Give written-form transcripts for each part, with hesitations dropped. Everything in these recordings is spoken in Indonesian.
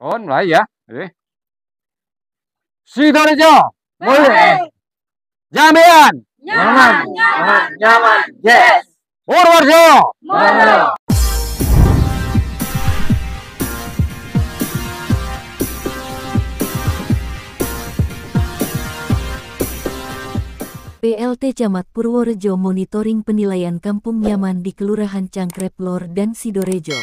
Mulai ya. Sidoarjo, mulai. Jambean, Nyaman, nyaman, nyaman, yes. Purworejo, Mono. PLT Camat Purworejo monitoring penilaian kampung nyaman di Kelurahan Cangkrep Lor dan Sidorejo.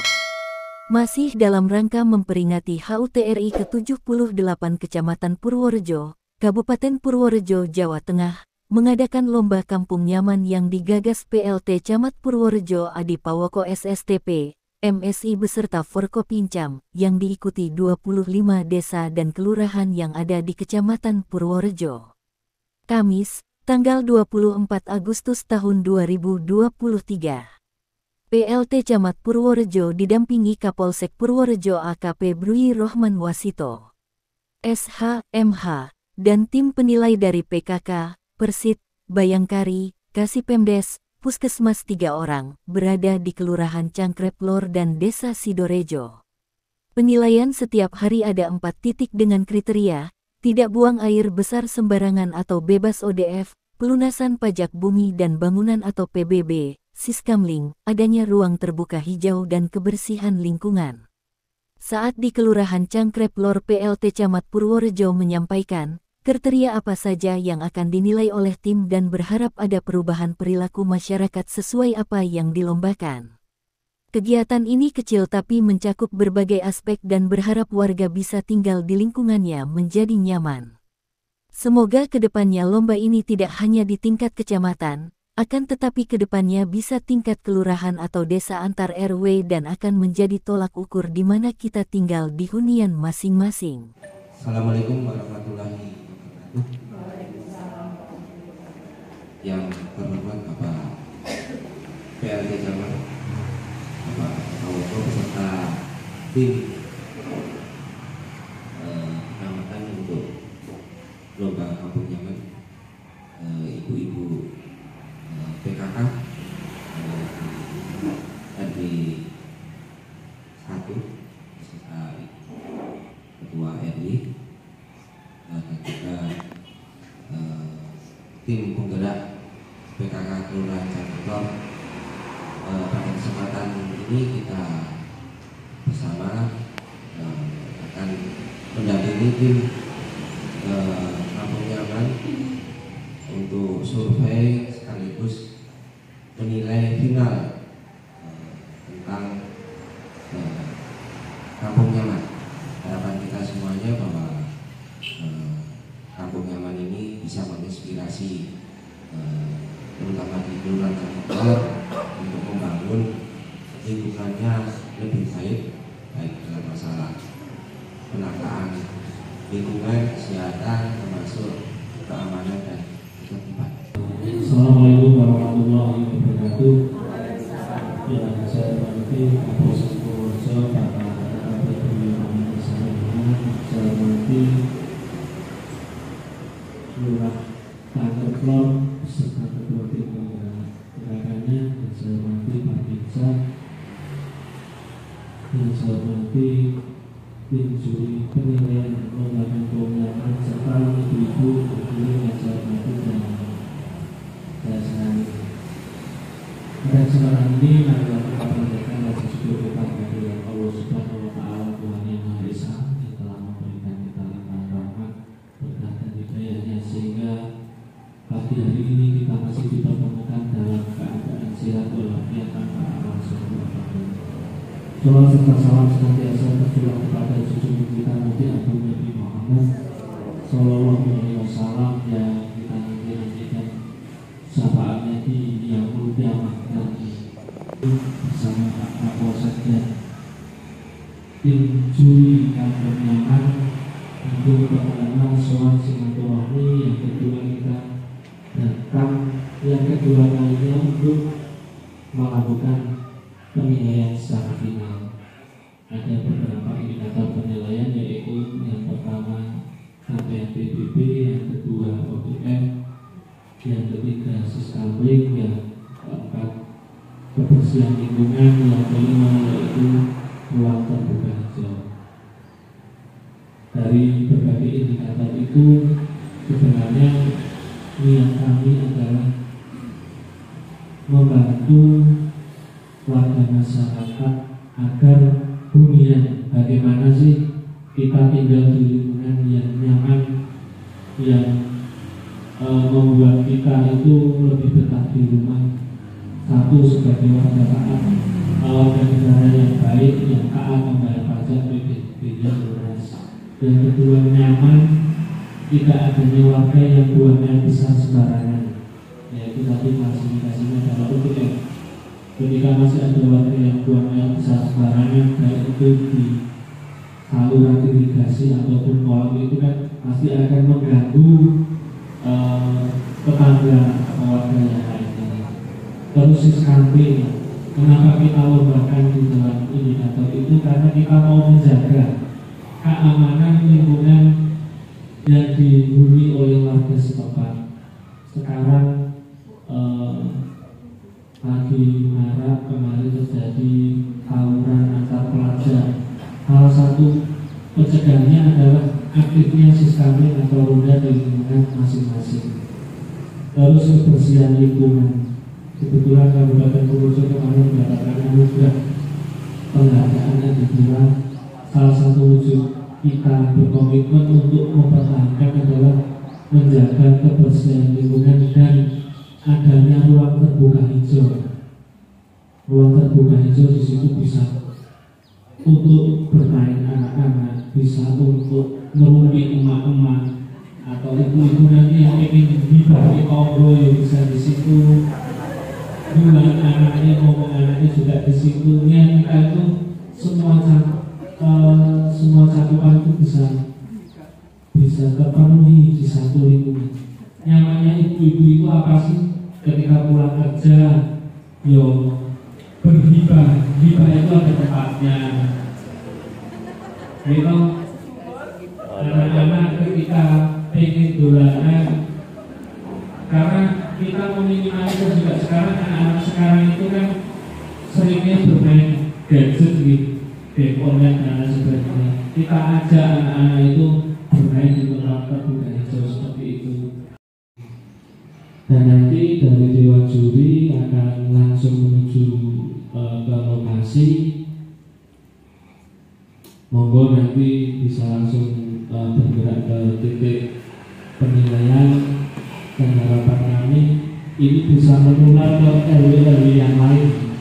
Masih dalam rangka memperingati HUT RI ke-78 Kecamatan Purworejo, Kabupaten Purworejo, Jawa Tengah, mengadakan lomba kampung nyaman yang digagas PLT Camat Purworejo Adi Pawoko SSTP, MSI beserta Forkopincam, yang diikuti 25 desa dan kelurahan yang ada di Kecamatan Purworejo. Kamis, tanggal 24 Agustus tahun 2023. PLT Camat Purworejo didampingi Kapolsek Purworejo AKP Brui Rohman Wasito, SH, MH, dan tim penilai dari PKK, Persit, Bayangkari, Kasipemdes, Puskesmas 3 orang, berada di Kelurahan Cangkrep Lor dan Desa Sidorejo. Penilaian setiap hari ada 4 titik dengan kriteria, tidak buang air besar sembarangan atau bebas ODF, pelunasan pajak bumi dan bangunan atau PBB, Siskamling, adanya ruang terbuka hijau dan kebersihan lingkungan. Saat di Kelurahan Cangkrep Lor, PLT Camat Purworejo menyampaikan, kriteria apa saja yang akan dinilai oleh tim dan berharap ada perubahan perilaku masyarakat sesuai apa yang dilombakan. Kegiatan ini kecil tapi mencakup berbagai aspek dan berharap warga bisa tinggal di lingkungannya menjadi nyaman. Semoga kedepannya lomba ini tidak hanya di tingkat kecamatan, akan tetapi kedepannya bisa tingkat kelurahan atau desa antar RW dan akan menjadi tolak ukur di mana kita tinggal di hunian masing-masing. Assalamualaikum warahmatullahi wabarakatuh. Yang terhormat Bapak PLT Camat, Bapak Pawoko beserta tim kecamatan untuk lomba kampung nyaman, ibu-ibu PKK RW 1 beserta Ketua RW dan juga tim penggerak PKK Kelurahan Cangkrep Lor. Pada kesempatan ini kita bersama akan mendampingi tim kampung nyaman untuk survei sekaligus menilai final tentang kampung nyaman. Harapan kita semuanya bahwa kampung nyaman ini bisa menginspirasi terutama di Kelurahan Cangkrep Lor untuk membangun lingkungannya lebih baik dalam masalah penataan lingkungan, kesehatan, termasuk keamanan dan ketertiban. Assalamualaikum warahmatullahi wabarakatuh. Yang saya hormati Kapolsek Purworejo, Bapak AKP Brui Rohman Wasito, saya hormati Lurah Cangkrep Lor beserta Ketua tim gerakannya, dan saya hormati Pak Binsa, dan saya hormati tim juri penilaian lomba kampung nyaman serta ibu-ibu yang saya hormati dan saya senangi. Pada kesempatan ini marilah kita panjatkan rasa syukur kita kepada Allah Subhanahu wa Ta'ala, Tuhan yang Maha Esa, yang telah memberikan kita limpahan rahmat, berkat dan hidayahnya sehingga pagi hari ini kita masih dipertemukan dalam keadaan sehat walafiat tanpa alam semua. Salam serta salam senantiasa tercurah kepada cucu kita Nabi Agung Nabi Muhammad Sallallahu Alaihi Wasallam yang kita nantikan syafaatnya di yaumul qiyamah nanti bersama Pak Kapolsek dan tim juri kampung nyaman untuk pertama soal silaturahmi, yang kedua kita datang, yang kedua kalinya untuk melakukan penilaian secara final. Ada beberapa indikator penilaian, yaitu yang pertama capaian PBB, yang kedua ODF, yang ketiga Siskamling, yang keempat kebersihan lingkungan, yang kelima yaitu ruang terbuka hijau. dari berbagai indikator itu sebenarnya niat kami adalah membantu warga masyarakat agar hunian bagaimana sih kita tinggal di lingkungan yang nyaman, yang membuat kita itu lebih betah di rumah. Satu, sebagai warga taat, warga negara yang baik, yang taat membayar pajak, PPB-nya lunas. Yang kedua, nyaman, tidak adanya warga yang buang air besar sembarangan. Yaitu tadi klasifikasinya adalah UTM. Ketika masih ada warga yang buang air besar sembarangan, baik itu di saluran irigasi ataupun kolam, itu kan pasti akan mengganggu tetangga atau warga yang lainnya. Terus siskampe, kenapa kita lombakan di dalam indikator itu? Karena kita mau menjaga keamanan lingkungan yang dihuni oleh warga setempat. Sekarang lagi marak, kemarin terjadi tawuran antar pelajar. Salah satu pencegahannya adalah aktifnya siskamling atau ronda di lingkungan masing-masing. Terus kebersihan lingkungan. Kebetulan Kabupaten Purworejo kemarin mendapatkan anugerah penghargaan yang dibilang salah satu wujud kita berkomitmen untuk mempertahankan adalah menjaga kebersihan lingkungan dan adanya ruang terbuka hijau. Ruang terbuka hijau di situ bisa untuk bermain anak-anak, bisa untuk ngerumpi emak-emak atau ibu-ibu nanti yang ingin dibagi obrolan yang bisa di situ. Bulan anaknya, ngomong anaknya juga di situ. Kita itu semua cakupan itu bisa terpenuhi di satu lingkungan. Nyamannya ibu-ibu itu apa sih? Ketika pulang kerja, berhibah itu ada tempatnya. Gitu. Anak-anak ketika pengen dolanan, karena kita meminimalisir juga sekarang anak-anak sekarang itu kan seringnya bermain gadget gitu, game online dan lain sebagainya. Kita ajak anak-anak itu bermain di tempat terbuka hijau seperti itu. Dan nanti dari Dewan Juri akan langsung menuju ke lokasi. Monggo nanti bisa langsung bergerak ke titik penilaian, dan harapan kami ini bisa menular ke RW-RW yang lain.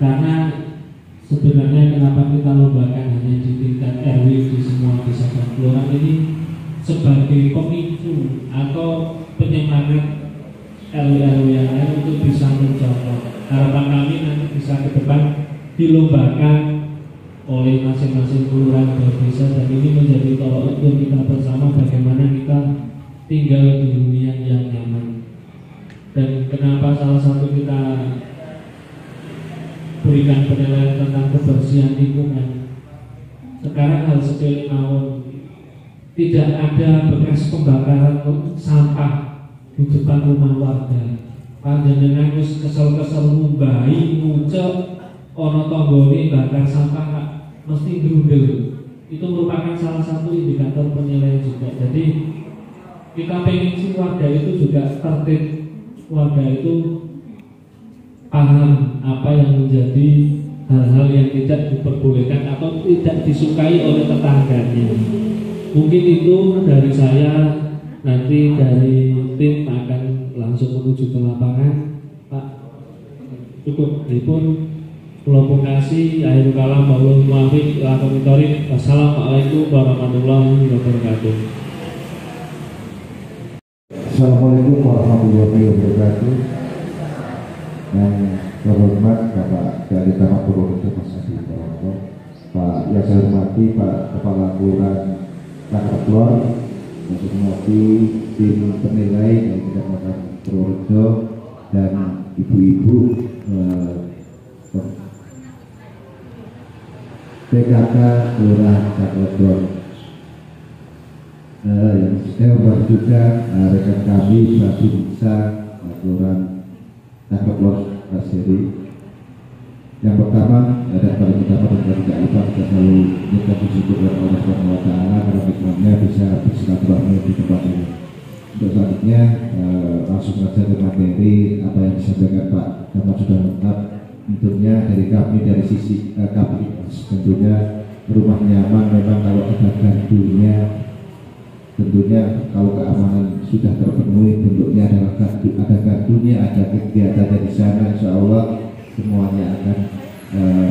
Karena sebenarnya kenapa kita lombakan hanya di tingkat RW di semua desa dan kelurahan ini sebagai pemicu atau penyemangat RW-RW yang lain untuk bisa mencontoh. Harapan kami nanti bisa ke depan dilombakan oleh masing-masing kelurahan dan desa, dan ini menjadi tolak ukur kita bersama bagaimana kita tinggal di dunia yang nyaman. Dan kenapa salah satu kita berikan penilaian tentang kebersihan lingkungan. Sekarang hal sepele mawon, tidak ada bekas pembakaran sampah di depan rumah warga. Panjenengan wis kesel-kesel ngumbahi ngucek ana tanggane bakar sampah mesti grundel. Itu merupakan salah satu indikator penilaian juga. Jadi kita pengen si warga itu juga tertib, warga itu paham apa yang menjadi hal-hal yang tidak diperbolehkan atau tidak disukai oleh tetangganya. Mungkin itu dari saya. Nanti dari tim akan langsung menuju ke lapangan. Pak, cukup. Pun pulau kasih akhir kalam bahwa muafiq lakon torik. Wassalamualaikum warahmatullahi wabarakatuh. Assalamualaikum warahmatullahi wabarakatuh. Yang terhormat Bapak dari Tanah Purworejo Mas Adi Prawoto, Pak yang saya hormati Pak Kepala Kelurahan Cangkreplor, yang saya hormati tim penilai dari Kecamatan Purworejo dan ibu-ibu PKK Kelurahan Cangkreplor. Yang saya hormati juga rekan kami Babinsa Kelurahan Cangkreplor Kasiri. Yang pertama dan paling utama dan tidak lupa kita selalu minta bersyukur kepada Allah Subhanahu Wa Taala karena nikmatnya bisa bersilaturahmi di tempat ini. Untuk selanjutnya langsung saja ke materi apa yang disampaikan Pak Camat sudah lengkap. Tentunya dari kami dari sisi kami tentunya rumah nyaman memang kalau ada gardunya, tentunya kalau keamanan sudah terpenuhi bentuknya adalah ada gardunya, ada kegiatan di sana, insya Allah semuanya akan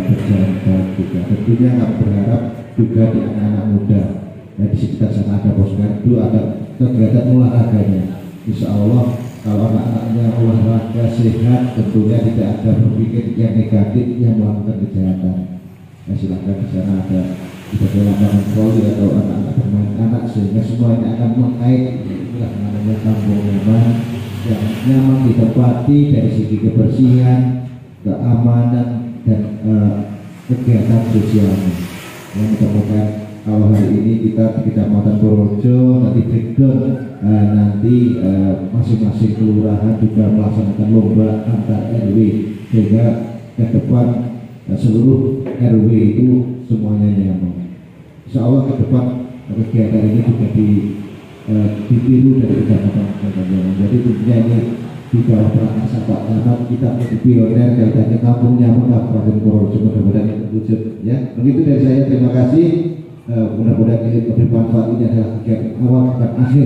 berjalan baik juga. Tentunya kami berharap juga di anak-anak muda di sekitar sana ada pos gardu, ada kegiatan olahraganya. Insya Allah kalau anak-anaknya olahraga sehat, tentunya tidak ada berpikir yang negatif yang melakukan kejahatan. Silakan di sana ada sebagai lapangan voli atau anak-anak bermain anak sehingga semuanya akan mengait inilah namanya kampung nyaman yang nyaman ditempati dari segi kebersihan, keamanan dan kegiatan sosialnya. Yang mudah-mudahan kalau hari ini kita di Kecamatan Purworejo nanti breakdown nanti masing-masing kelurahan juga melaksanakan lomba antar RW sehingga ke depan seluruh RW itu semuanya nyaman. Insya Allah ke depan kegiatan ini juga ditiru dari kecamatan. Jadi tentunya ini di bawah peranasa Pak Camat kita menjadi pioner kaitannya kampung nyaman Kabupaten Purworejo, mudah-mudahan itu terwujud ya. Begitu dari saya, terima kasih. Mudah-mudahan ini bermanfaat. Ini adalah kegiatan awal bukan akhir.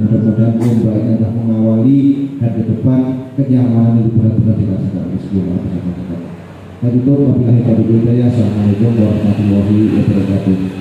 Mudah-mudahan lomba ini adalah mengawali dan ke depan kenyamanan itu benar-benar dirasakan oleh semua masyarakat. Dan itu wabillahi taufiq wal hidayah. Assalamualaikum warahmatullahi wabarakatuh.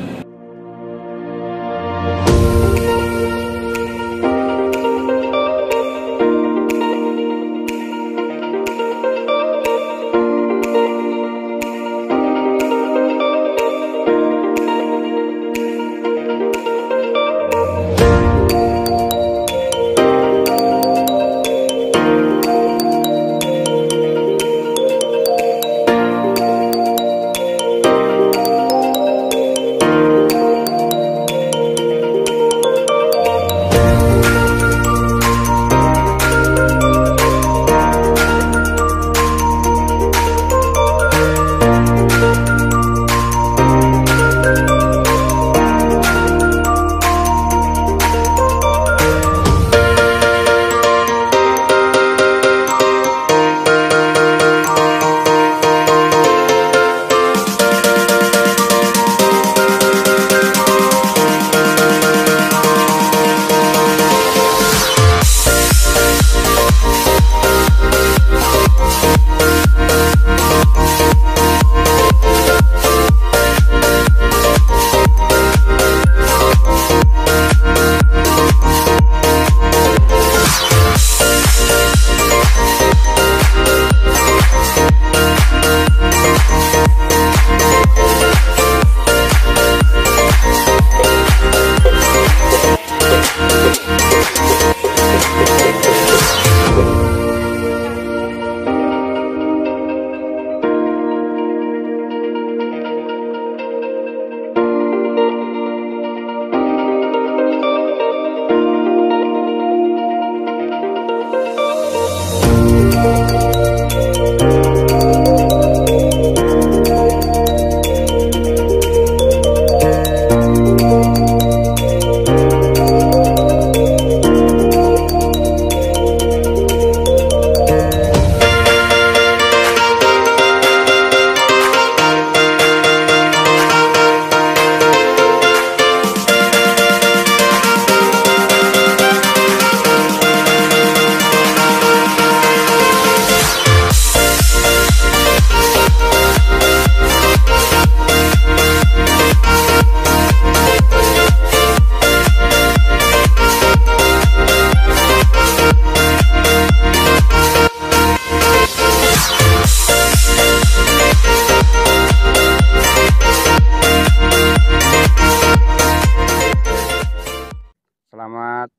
Selamat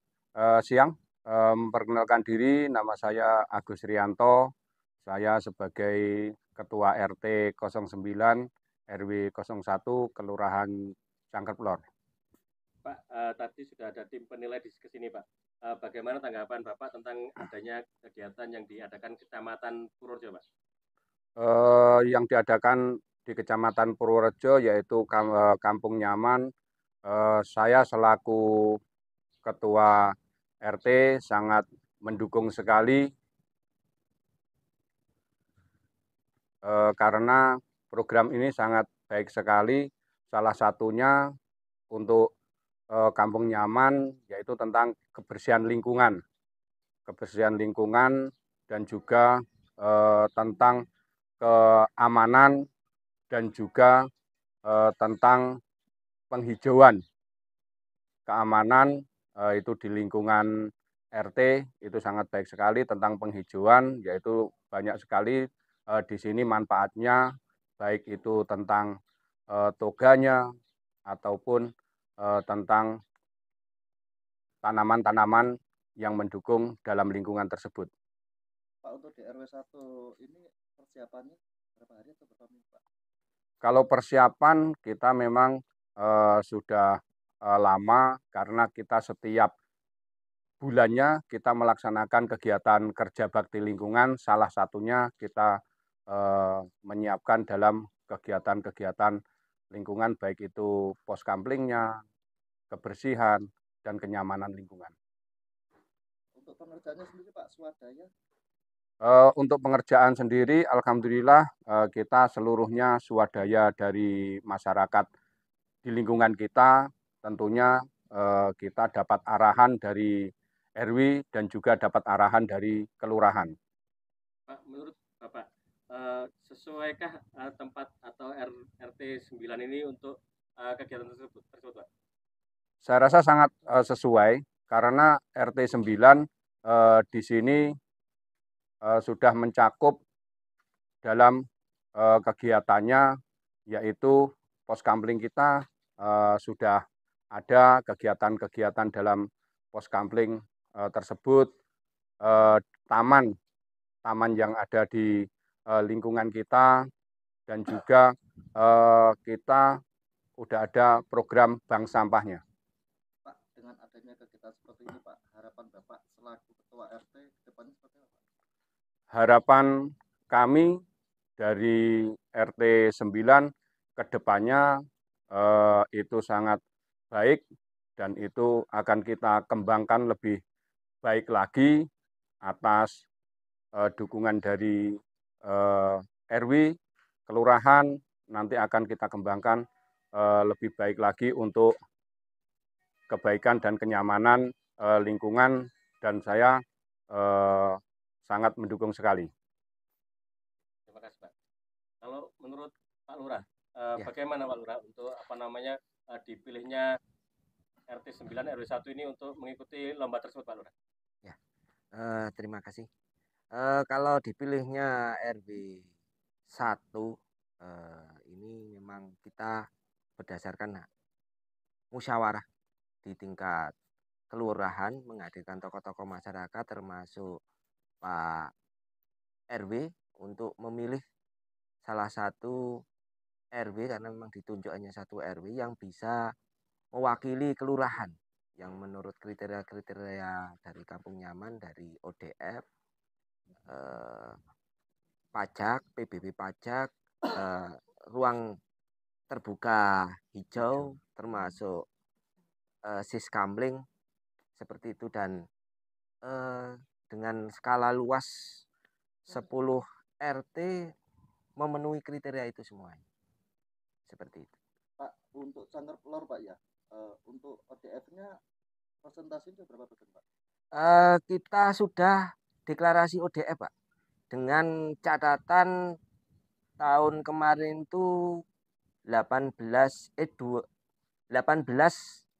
siang. Memperkenalkan diri, nama saya Agus Rianto. Saya sebagai Ketua RT 09 RW 01 Kelurahan Cangkrepelor. Pak, tadi sudah ada tim penilai di sini, Pak. Bagaimana tanggapan Bapak tentang adanya kegiatan yang diadakan Kecamatan Purworejo, Pak? yang diadakan di Kecamatan Purworejo yaitu Kampung Nyaman. Saya selaku Ketua RT sangat mendukung sekali karena program ini sangat baik sekali. Salah satunya untuk Kampung Nyaman yaitu tentang kebersihan lingkungan dan juga tentang keamanan dan juga tentang penghijauan. Keamanan itu di lingkungan RT itu sangat baik sekali tentang penghijauan, yaitu banyak sekali di sini manfaatnya, baik itu tentang toganya ataupun tentang tanaman-tanaman yang mendukung dalam lingkungan tersebut. Pak, untuk di RW 1 ini persiapannya berapa hari atau berapa minggu, Pak? Kalau persiapan kita memang sudah lama karena kita setiap bulannya kita melaksanakan kegiatan kerja bakti lingkungan, salah satunya kita menyiapkan dalam kegiatan-kegiatan lingkungan baik itu pos kamplingnya, kebersihan, dan kenyamanan lingkungan. Untuk pengerjaannya sendiri Pak, swadaya? Untuk pengerjaan sendiri, alhamdulillah kita seluruhnya swadaya dari masyarakat di lingkungan kita. Tentunya kita dapat arahan dari RW dan juga dapat arahan dari kelurahan. Pak, menurut Bapak, sesuaikah tempat atau RT 9 ini untuk kegiatan tersebut, Pak? Saya rasa sangat sesuai karena RT 9 di sini sudah mencakup dalam kegiatannya, yaitu pos kampling kita sudah ada kegiatan-kegiatan dalam pos kampling tersebut, taman yang ada di lingkungan kita, dan juga kita udah ada program bank sampahnya. Pak, dengan adanya kegiatan seperti ini Pak, harapan Bapak selaku Ketua RT ke depannya seperti apa? Harapan kami dari RT 9 ke depannya itu sangat baik dan itu akan kita kembangkan lebih baik lagi atas dukungan dari RW, kelurahan, nanti akan kita kembangkan lebih baik lagi untuk kebaikan dan kenyamanan lingkungan, dan saya sangat mendukung sekali. Terima kasih Pak. Kalau menurut Pak Lurah, Ya. bagaimana Pak Lurah untuk dipilihnya RT 9 RW 1 ini untuk mengikuti lomba tersebut Pak Lurah? Ya, terima kasih. Kalau dipilihnya RW 1 ini memang kita berdasarkan musyawarah di tingkat kelurahan, menghadirkan tokoh-tokoh masyarakat termasuk Pak RW untuk memilih salah satu RW karena memang ditunjuk hanya satu RW yang bisa mewakili kelurahan yang menurut kriteria-kriteria dari Kampung Nyaman, dari ODF, pajak, PBB pajak, ruang terbuka hijau, termasuk siskamling seperti itu, dan dengan skala luas 10 RT memenuhi kriteria itu semuanya. Seperti itu. Pak, untuk cangkir telur Pak ya, untuk ODF-nya presentasinya berapa persen Pak? Kita sudah deklarasi ODF Pak, dengan catatan tahun kemarin itu 18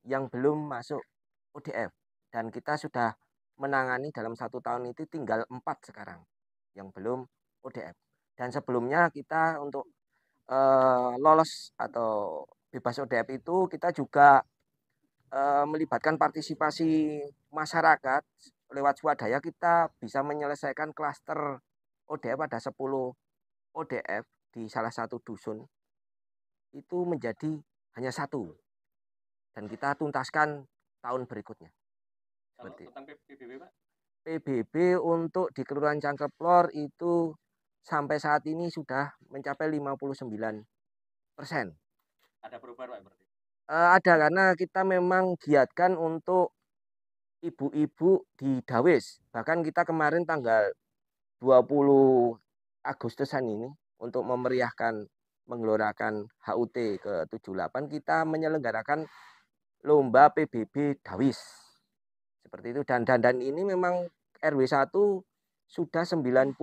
yang belum masuk ODF, dan kita sudah menangani dalam 1 tahun itu tinggal 4 sekarang yang belum ODF. Dan sebelumnya kita untuk lolos atau bebas ODF itu kita juga melibatkan partisipasi masyarakat lewat swadaya. Kita bisa menyelesaikan klaster ODF, ada 10 ODF di salah satu dusun itu menjadi hanya 1, dan kita tuntaskan tahun berikutnya. Kalau tentang PBB Pak? PBB untuk di Kelurahan Cangkeplor itu sampai saat ini sudah mencapai 59%. Ada perubahan Pak berarti? Ada, karena kita memang giatkan untuk ibu-ibu di Dawes. Bahkan kita kemarin tanggal 20 Agustusan ini untuk memeriahkan menggelorakan HUT ke-78 kita menyelenggarakan lomba PBB Dawis. Seperti itu, dan ini memang RW 1 sudah 91%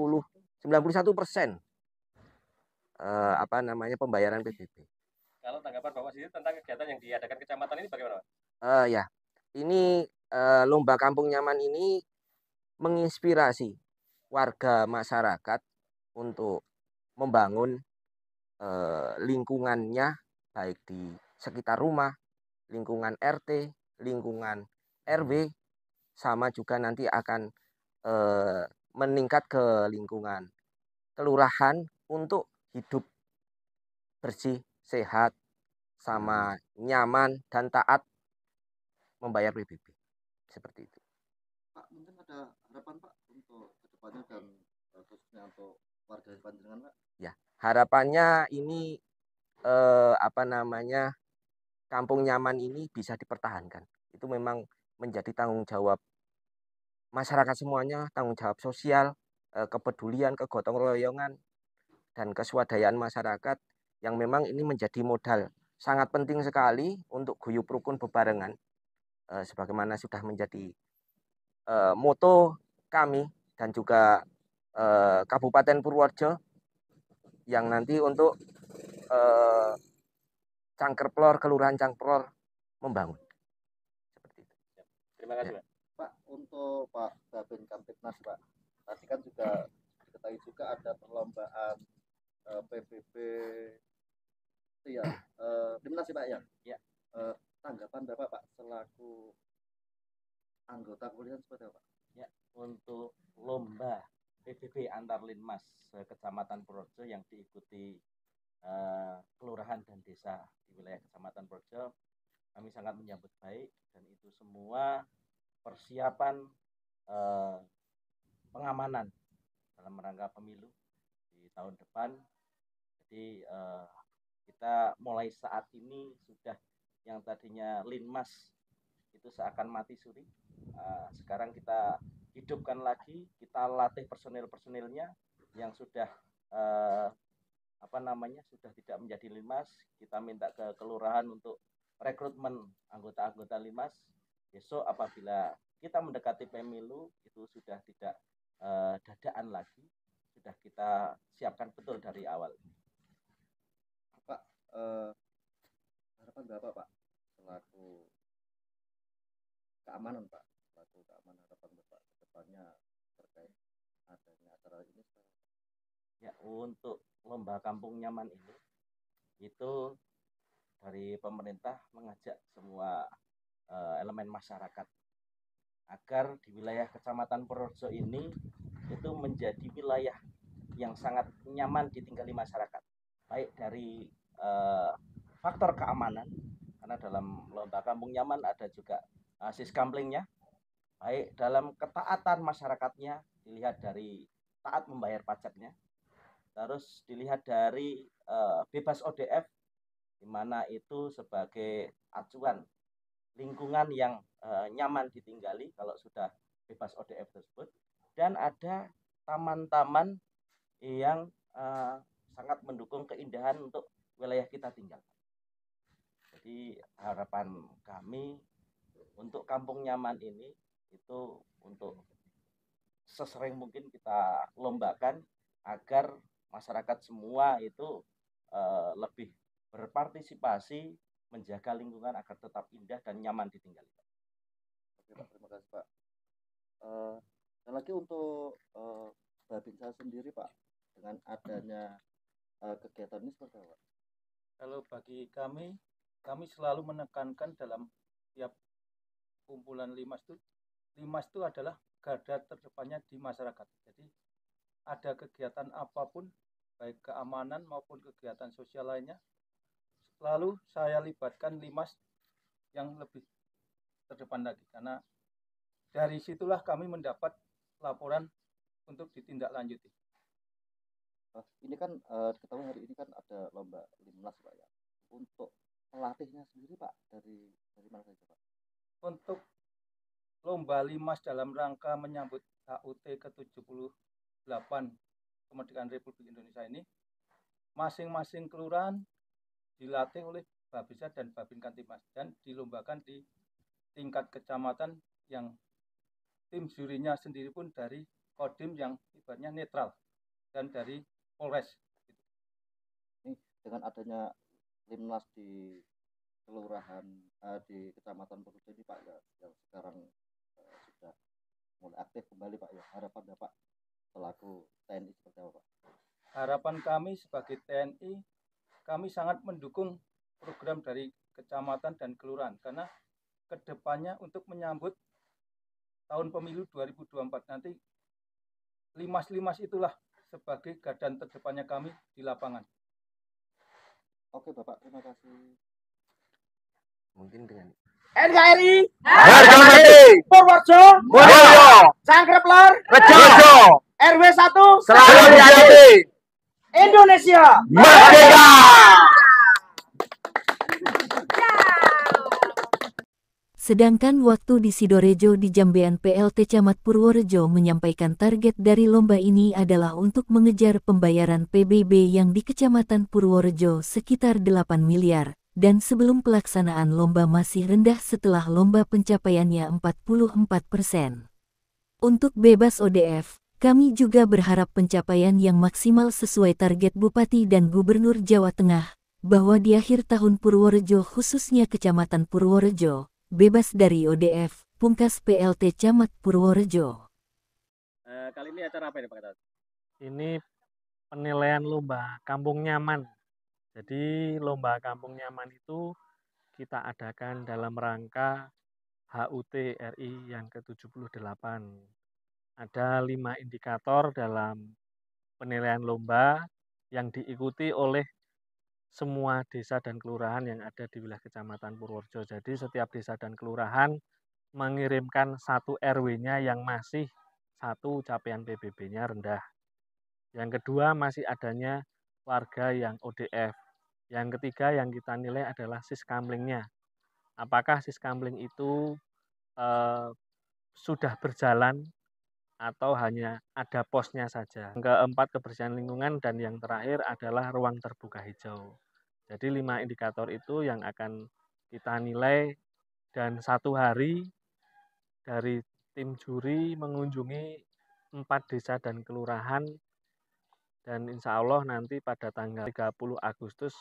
pembayaran PBB. Kalau tanggapan Bapak sendiri tentang kegiatan yang diadakan kecamatan ini bagaimana Pak? Ya, ini lomba kampung nyaman ini menginspirasi warga masyarakat untuk membangun lingkungannya, baik di sekitar rumah, lingkungan RT, lingkungan RW, sama juga nanti akan meningkat ke lingkungan kelurahan untuk hidup bersih, sehat, sama nyaman dan taat membayar PBB. Seperti itu. Pak, mungkin ada harapan Pak untuk kedepannya dan khususnya untuk warga Panjenengan Pak? Ya, harapannya ini kampung nyaman ini bisa dipertahankan. Itu memang menjadi tanggung jawab masyarakat semuanya, tanggung jawab sosial, kepedulian, kegotong royongan, dan keswadayaan masyarakat yang memang ini menjadi modal sangat penting sekali untuk guyup rukun bebarengan, sebagaimana sudah menjadi moto kami dan juga Kabupaten Purworejo yang nanti untuk Cangkerplor, Kelurahan Cangkerplor membangun. Seperti itu. Terima kasih Pak. Pak, untuk Pak Babin Kamtibnas Pak, tadi kan juga diketahui juga ada perlombaan PBB ya, Timnas ya Pak ya? Ya. Tanggapan Bapak Pak selaku anggota kepolisian seperti apa Pak? Ya, untuk lomba PBB antar Linmas Kecamatan Purworejo yang diikuti kelurahan dan desa di wilayah Kecamatan Purworejo, kami sangat menyambut baik, dan itu semua persiapan pengamanan dalam rangka pemilu di tahun depan. Jadi kita mulai saat ini sudah, yang tadinya Linmas itu seakan mati suri, sekarang kita hidupkan lagi, kita latih personil-personilnya yang sudah sudah tidak menjadi Linmas. Kita minta ke kelurahan untuk rekrutmen anggota-anggota Linmas. Besok apabila kita mendekati pemilu itu sudah tidak dadaan lagi, sudah kita siapkan betul dari awal. Pak, harapan Bapak Pak selaku keamanan Pak, selaku keamanan harapan Bapak ke depannya terkait adanya acara ini? Ya, untuk lomba kampung nyaman ini itu dari pemerintah mengajak semua elemen masyarakat agar di wilayah Kecamatan Purworejo ini itu menjadi wilayah yang sangat nyaman ditinggali masyarakat, baik dari faktor keamanan, karena dalam lomba kampung nyaman ada juga siskamplingnya, baik dalam ketaatan masyarakatnya, dilihat dari taat membayar pajaknya, terus dilihat dari bebas ODF, di mana itu sebagai acuan lingkungan yang nyaman ditinggali kalau sudah bebas ODF tersebut, dan ada taman-taman yang sangat mendukung keindahan untuk wilayah kita tinggal. Jadi harapan kami untuk kampung nyaman ini itu untuk sesering mungkin kita lombakan agar masyarakat semua itu lebih berpartisipasi menjaga lingkungan agar tetap indah dan nyaman ditinggali. Oke Pak, terima kasih Pak. Dan lagi untuk Babinsa sendiri Pak, dengan adanya kegiatan ini seperti apa? Kalau bagi kami selalu menekankan dalam tiap kumpulan Linmas itu adalah garda terdepannya di masyarakat. Jadi ada kegiatan apapun, baik keamanan maupun kegiatan sosial lainnya, selalu saya libatkan Linmas yang lebih terdepan lagi, karena dari situlah kami mendapat laporan untuk ditindaklanjuti. Ini kan diketahui hari ini kan ada lomba Limnas Pak ya. Untuk pelatihnya sendiri Pak dari mana saja Pak? Untuk lomba Limas dalam rangka menyambut HUT ke-78 kemerdekaan Republik Indonesia ini, masing-masing kelurahan dilatih oleh Babinsa dan Babin Kantimas dan dilombakan di tingkat kecamatan yang tim jurinya sendiri pun dari Kodim yang ibaratnya netral dan dari Polres. Ini dengan adanya Limnas di kelurahan di Kecamatan Purworejo ini Pak ya, yang sekarang sudah mulai aktif kembali Pak ya. Harapan Bapak selaku TNI seperti apa Pak? Harapan kami sebagai TNI, kami sangat mendukung program dari kecamatan dan kelurahan karena kedepannya untuk menyambut tahun pemilu 2024 nanti Limas-Limas itulah sebagai garda terdepannya kami di lapangan. Oke Bapak, terima kasih. Mungkin dengan NKRI Harga mati Purworejo Mulyo Cangkrep Lor Rejo RW 1 selalu dijati Indonesia merdeka. Sedangkan waktu di Sidorejo di Jambean PLT Camat Purworejo menyampaikan target dari lomba ini adalah untuk mengejar pembayaran PBB yang di Kecamatan Purworejo sekitar 8 miliar, dan sebelum pelaksanaan lomba masih rendah setelah lomba pencapaiannya 44%. Untuk bebas ODF, kami juga berharap pencapaian yang maksimal sesuai target Bupati dan Gubernur Jawa Tengah, bahwa di akhir tahun Purworejo khususnya Kecamatan Purworejo, bebas dari ODF, pungkas PLT Camat Purworejo. Kali ini acara apa ini Pak Ketat? Ini penilaian lomba Kampung Nyaman. Jadi lomba Kampung Nyaman itu kita adakan dalam rangka HUT RI yang ke-78. Ada 5 indikator dalam penilaian lomba yang diikuti oleh semua desa dan kelurahan yang ada di wilayah Kecamatan Purworejo. Jadi setiap desa dan kelurahan mengirimkan satu RW-nya yang masih satu capaian PBB-nya rendah. Yang kedua masih adanya warga yang ODF. Yang ketiga yang kita nilai adalah siskamlingnya. Apakah siskamling itu sudah berjalan atau hanya ada posnya saja. Yang keempat kebersihan lingkungan dan yang terakhir adalah ruang terbuka hijau. Jadi 5 indikator itu yang akan kita nilai dan satu hari dari tim juri mengunjungi 4 desa dan kelurahan dan insya Allah nanti pada tanggal 30 Agustus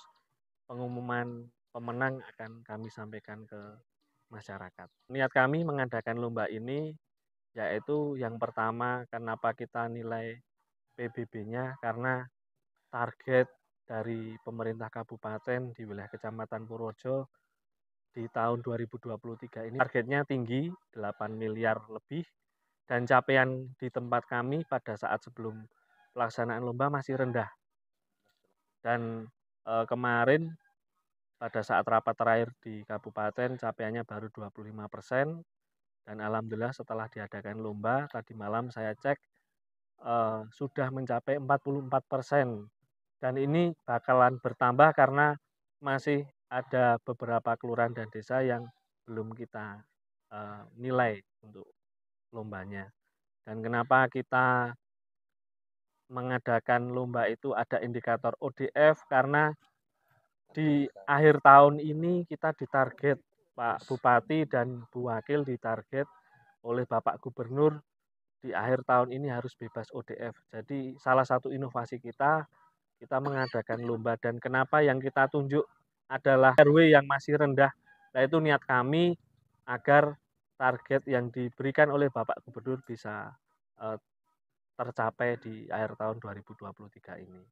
pengumuman pemenang akan kami sampaikan ke masyarakat. Niat kami mengadakan lomba ini yaitu yang pertama kenapa kita nilai PBB-nya karena target dari pemerintah kabupaten di wilayah Kecamatan Purworejo di tahun 2023 ini targetnya tinggi 8 miliar lebih dan capaian di tempat kami pada saat sebelum pelaksanaan lomba masih rendah. Dan kemarin pada saat rapat terakhir di kabupaten capaiannya baru 25%. Dan alhamdulillah setelah diadakan lomba, tadi malam saya cek sudah mencapai 44%. Dan ini bakalan bertambah karena masih ada beberapa kelurahan dan desa yang belum kita nilai untuk lombanya. Dan kenapa kita mengadakan lomba itu ada indikator ODF, karena di akhir tahun ini kita ditarget Pak Bupati dan Bu Wakil ditarget oleh Bapak Gubernur di akhir tahun ini harus bebas ODF. Jadi salah satu inovasi kita mengadakan lomba dan kenapa yang kita tunjuk adalah RW yang masih rendah. Nah itu niat kami agar target yang diberikan oleh Bapak Gubernur bisa tercapai di akhir tahun 2023 ini.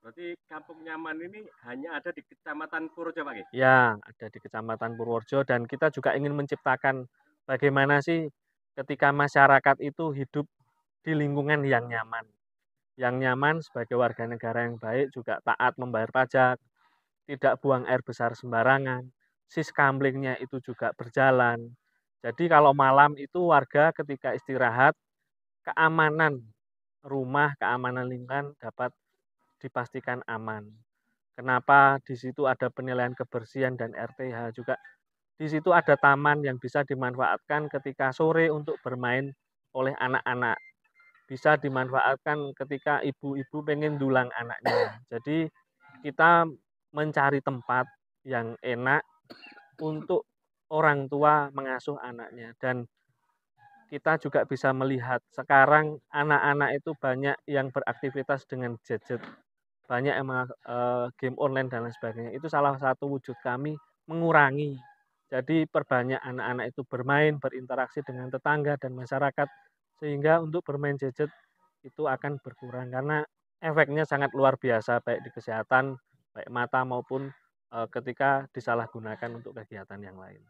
Berarti Kampung Nyaman ini hanya ada di Kecamatan Purworejo, Pak? Ya, ada di Kecamatan Purworejo dan kita juga ingin menciptakan bagaimana sih ketika masyarakat itu hidup di lingkungan yang nyaman. Yang nyaman sebagai warga negara yang baik juga taat membayar pajak, tidak buang air besar sembarangan, siskamlingnya itu juga berjalan. Jadi kalau malam itu warga ketika istirahat, keamanan rumah, keamanan lingkungan dapat dipastikan aman. Kenapa di situ ada penilaian kebersihan dan RTH juga. Di situ ada taman yang bisa dimanfaatkan ketika sore untuk bermain oleh anak-anak. Bisa dimanfaatkan ketika ibu-ibu pengen dulang anaknya. Jadi kita mencari tempat yang enak untuk orang tua mengasuh anaknya. Dan kita juga bisa melihat sekarang anak-anak itu banyak yang beraktivitas dengan gadget. Banyak yang game online dan lain sebagainya. Itu salah satu wujud kami mengurangi. Jadi perbanyak anak-anak itu bermain, berinteraksi dengan tetangga dan masyarakat. Sehingga untuk bermain gadget itu akan berkurang. Karena efeknya sangat luar biasa baik di kesehatan, baik mata maupun ketika disalahgunakan untuk kegiatan yang lain.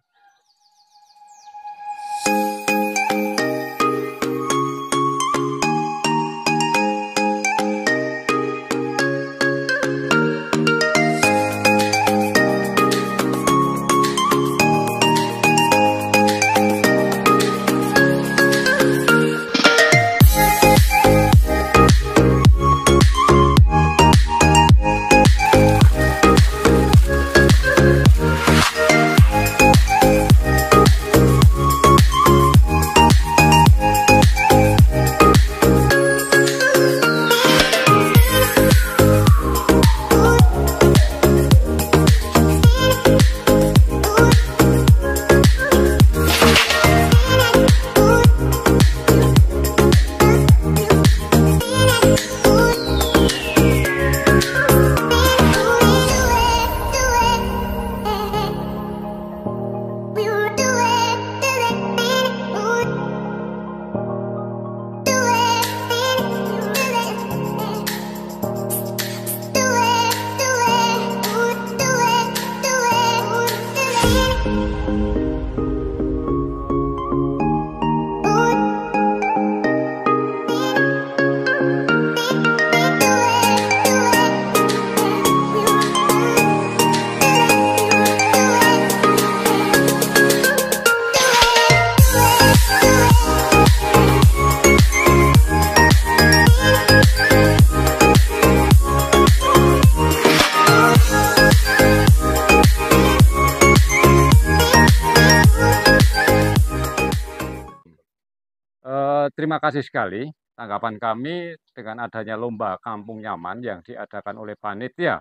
Terima kasih sekali tanggapan kami dengan adanya lomba Kampung Nyaman yang diadakan oleh panitia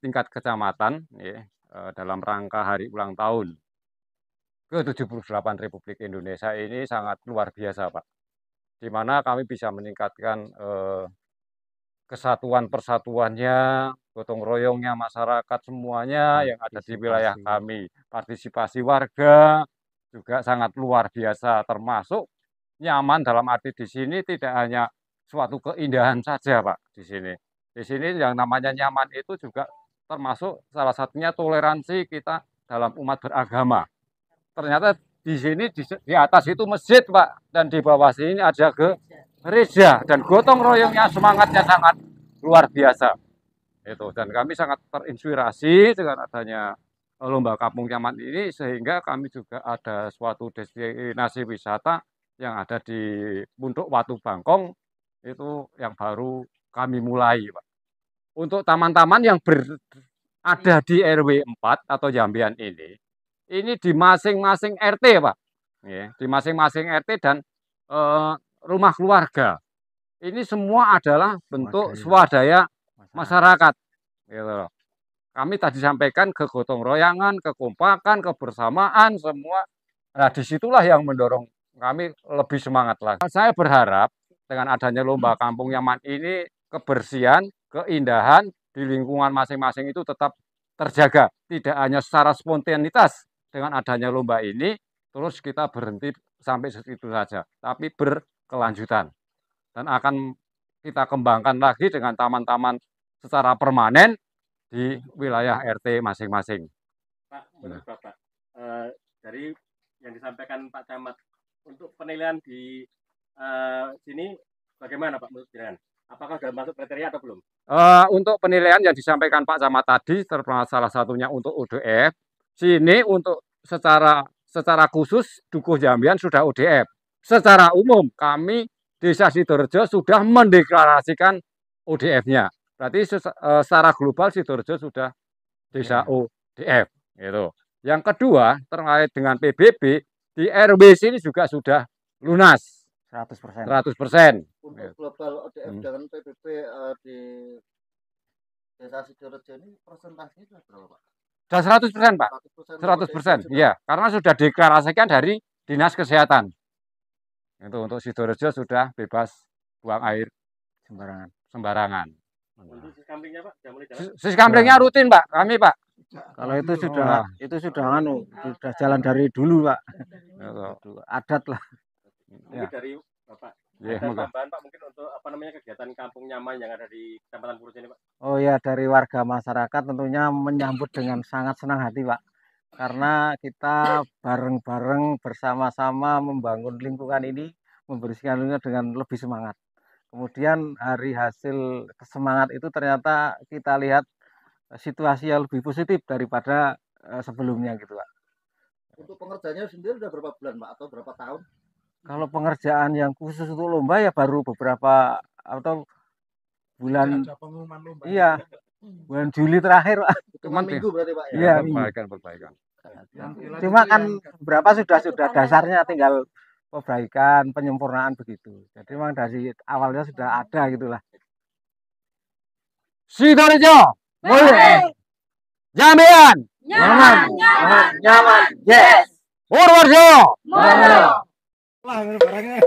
tingkat kecamatan dalam rangka hari ulang tahun ke-78 Republik Indonesia ini sangat luar biasa, Pak. Di mana kami bisa meningkatkan kesatuan persatuannya, gotong royongnya masyarakat semuanya yang ada di wilayah kami. Partisipasi warga juga sangat luar biasa, termasuk nyaman dalam arti di sini tidak hanya suatu keindahan saja, Pak, di sini. Di sini yang namanya nyaman itu juga termasuk salah satunya toleransi kita dalam umat beragama. Ternyata di sini di atas itu masjid, Pak, dan di bawah sini ada gereja dan gotong royongnya semangatnya sangat luar biasa. Itu dan kami sangat terinspirasi dengan adanya lomba Kampung Nyaman ini sehingga kami juga ada suatu destinasi wisata yang ada di Punduk Watu Bangkong itu yang baru kami mulai, Pak. Untuk taman-taman yang ada di RW 4 atau Jambian ini di masing-masing RT, Pak. Ya, di masing-masing RT dan rumah keluarga. Ini semua adalah bentuk swadaya masyarakat. Gitu. Kami tadi sampaikan kegotong royangan, kekompakan, kebersamaan, semua. Nah, disitulah yang mendorong kami lebih semangat lagi. Saya berharap dengan adanya lomba Kampung Nyaman ini kebersihan, keindahan di lingkungan masing-masing itu tetap terjaga. Tidak hanya secara spontanitas dengan adanya lomba ini, terus kita berhenti sampai situ saja. Tapi berkelanjutan. Dan akan kita kembangkan lagi dengan taman-taman secara permanen di wilayah RT masing-masing. Pak, menurut Bapak, dari yang disampaikan Pak Camat, untuk penilaian di sini bagaimana Pak menurut jenengan? Apakah sudah masuk kriteria atau belum? Untuk penilaian yang disampaikan Pak Camat tadi, terutama salah satunya untuk ODF, sini untuk secara khusus Dukuh Jambian sudah ODF. Secara umum kami Desa Sidorejo sudah mendeklarasikan ODF-nya. Berarti secara global Sidorejo sudah desa ODF. Gitu. Yang kedua, terkait dengan PBB, di RW sini juga sudah lunas. 100%. 100%. Untuk global ODF dengan PBB di Desa Sidorejo ini persentasenya sudah berapa, Pak? Sudah 100%, Pak. 100%. Iya, karena sudah deklarasikan dari Dinas Kesehatan. Itu untuk Sidorejo sudah bebas buang air sembarangan. Untuk siskamplingnya Pak, sudah mulai jalan? Siskamplingnya rutin, Pak. Kami, Pak. Kalau itu sudah sudah jalan dari dulu, Pak. Adat lah. Mungkin dari Bapak. Ada tambahan Pak mungkin untuk kegiatan kampung nyaman yang ada di Kecamatan Purworejo ini, Pak? Oh ya, dari warga masyarakat tentunya menyambut dengan sangat senang hati, Pak. Karena kita bareng-bareng bersama-sama membangun lingkungan ini, membersihkan lingkungan dengan lebih semangat. Kemudian hari hasil semangat itu ternyata kita lihat situasi yang lebih positif daripada sebelumnya gitu, Pak. Untuk pengerjaannya sendiri sudah berapa bulan, Pak, atau berapa tahun? Kalau pengerjaan yang khusus untuk lomba ya baru beberapa atau bulan, iya, bulan Juli terakhir, Pak. Cuma minggu berarti, Pak, ya? Iya, perbaikan. Cuma kan berapa sudah dasarnya, tinggal perbaikan, penyempurnaan begitu. Jadi memang dari awalnya sudah ada gitulah. Sidorejo, Jambean, nyaman, yes. Purworejo, barangnya.